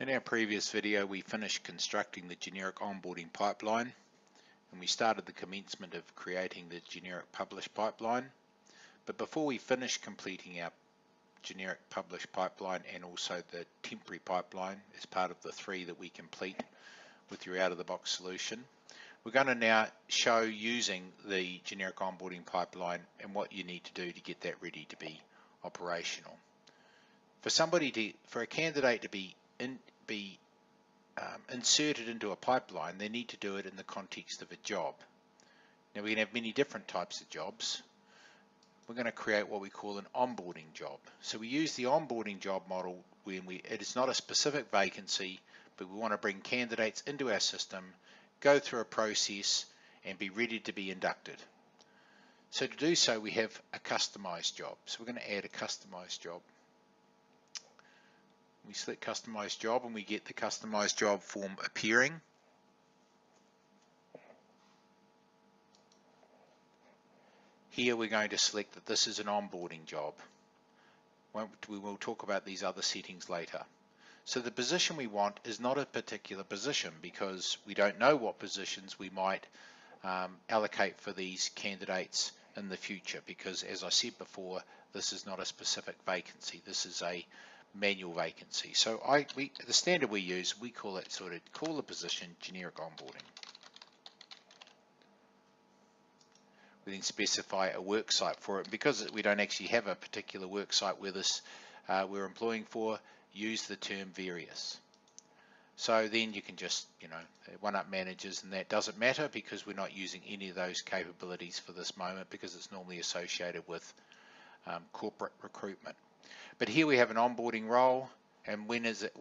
In our previous video, we finished constructing the generic onboarding pipeline, and we started the commencement of creating the generic publish pipeline. But before we finish completing our generic publish pipeline and also the temporary pipeline as part of the 3 that we complete with your out-of-the-box solution, we're going to now show using the generic onboarding pipeline and what you need to do to get that ready to be operational. For a candidate to be inserted into a pipeline, they need to do it in the context of a job. Now we can have many different types of jobs. We're going to create what we call an onboarding job. So we use the onboarding job model when it is not a specific vacancy, but we want to bring candidates into our system, go through a process and be ready to be inducted. So to do so, we have a customized job. So we're going to add a customized job. We select customized job and we get the customized job form appearing. Here we're going to select that this is an onboarding job. We will talk about these other settings later. So the position we want is not a particular position because we don't know what positions we might allocate for these candidates in the future, because as I said before, this is not a specific vacancy. This is a manual vacancy. So the standard we use, we call the position generic onboarding. We then specify a work site for it. Because we don't actually have a particular work site where we're employing for, use the term various. So then you can just, one-up managers, and that doesn't matter because we're not using any of those capabilities for this moment because it's normally associated with corporate recruitment. But here we have an onboarding role, and when is it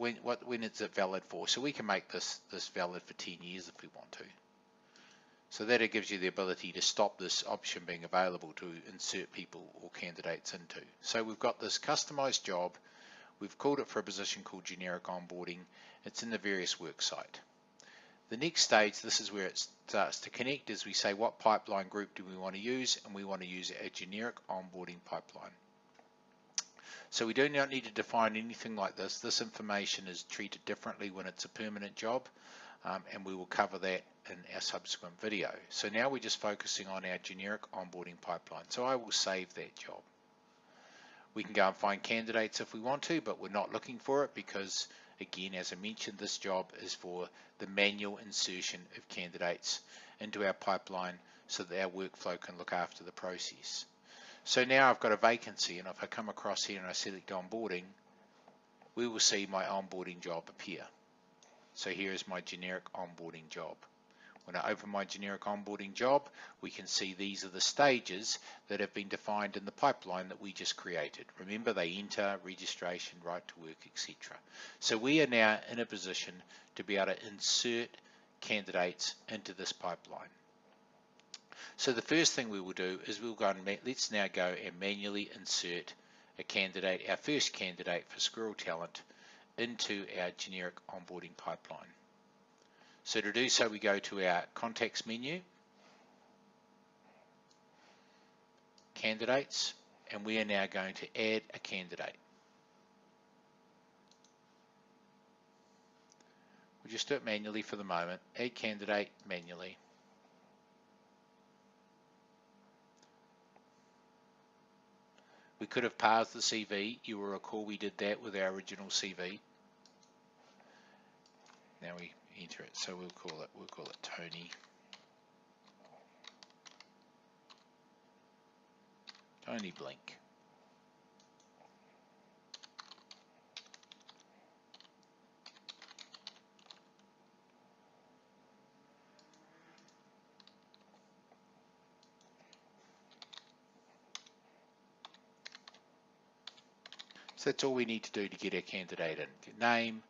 valid for? So we can make this valid for 10 years if we want to. So that it gives you the ability to stop this option being available to insert people or candidates into. So we've got this customized job. We've called it for a position called generic onboarding. It's in the various work site. The next stage, this is where it starts to connect, is we say what pipeline group do we want to use, and we want to use a generic onboarding pipeline. So we do not need to define anything like this. This information is treated differently when it's a permanent job, and we will cover that in our subsequent video. So now we're just focusing on our generic onboarding pipeline. So I will save that job. We can go and find candidates if we want to, but we're not looking for it because, again, as I mentioned, this job is for the manual insertion of candidates into our pipeline so that our workflow can look after the process. So now I've got a vacancy, and if I come across here and I select onboarding, we will see my onboarding job appear. So here is my generic onboarding job. When I open my generic onboarding job, we can see these are the stages that have been defined in the pipeline that we just created. Remember, they enter, registration, right to work, etc. So we are now in a position to be able to insert candidates into this pipeline. So the first thing we will do is we'll go and let's now go and manually insert a candidate, our first candidate for Squirrel Talent, into our generic onboarding pipeline. So to do so, we go to our contacts menu, candidates, and we are now going to add a candidate. We'll just do it manually for the moment. Add candidate manually. We could have parsed the CV. You will recall we did that with our original CV. Now we enter it, so we'll call it Tony. Tony Blink. So that's all we need to do to get our candidate in. Name,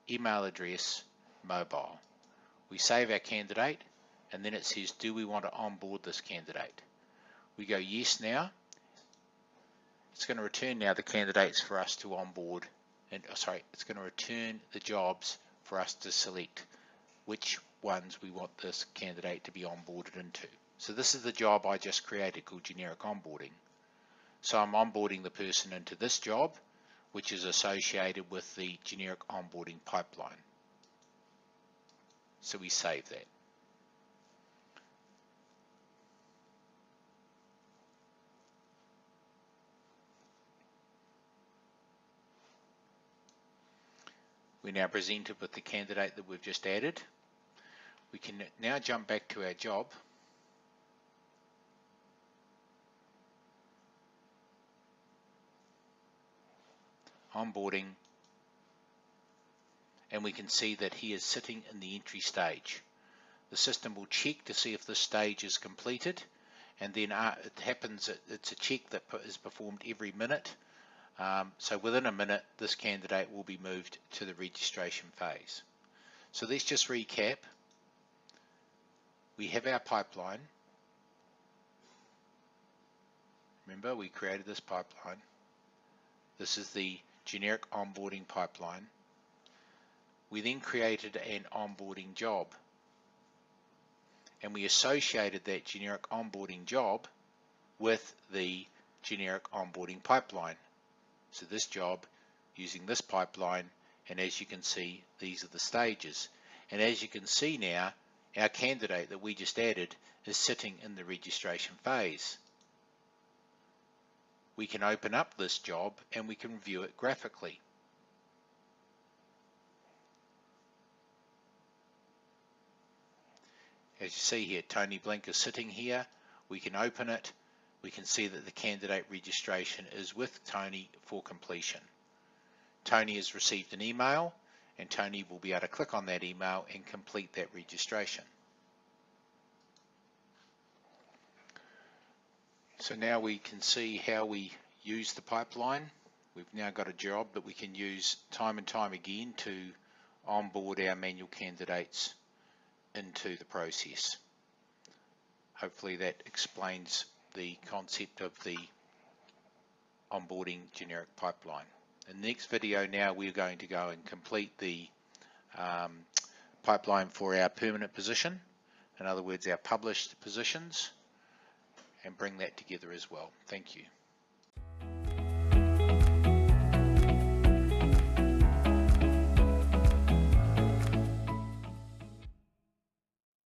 email address, mobile. We save our candidate, and then it says, do we want to onboard this candidate? We go yes now. It's going to return now the candidates for us to onboard, and it's going to return the jobs for us to select which ones we want this candidate to be onboarded into. So this is the job I just created called generic onboarding. So I'm onboarding the person into this job. which is associated with the generic onboarding pipeline. So we save that. We're now presented with the candidate that we've just added. We can now jump back to our job. Onboarding, and we can see that he is sitting in the entry stage. The system will check to see if this stage is completed, and then it happens, it's a check that is performed every minute. So within a minute, this candidate will be moved to the registration phase. So let's just recap. We have our pipeline. Remember, we created this pipeline. This is the generic onboarding pipeline. We then created an onboarding job, and we associated that generic onboarding job with the generic onboarding pipeline. So this job using this pipeline, and as you can see, these are the stages. And as you can see now, our candidate that we just added is sitting in the registration phase. We can open up this job and we can view it graphically. As you see here, Tony Blink is sitting here. We can open it. We can see that the candidate registration is with Tony for completion. Tony has received an email, and Tony will be able to click on that email and complete that registration. So now we can see how we use the pipeline. We've now got a job that we can use time and time again to onboard our manual candidates into the process. Hopefully that explains the concept of the onboarding generic pipeline. In the next video now, we're going to go and complete the pipeline for our permanent position, in other words our published positions, and bring that together as well. Thank you.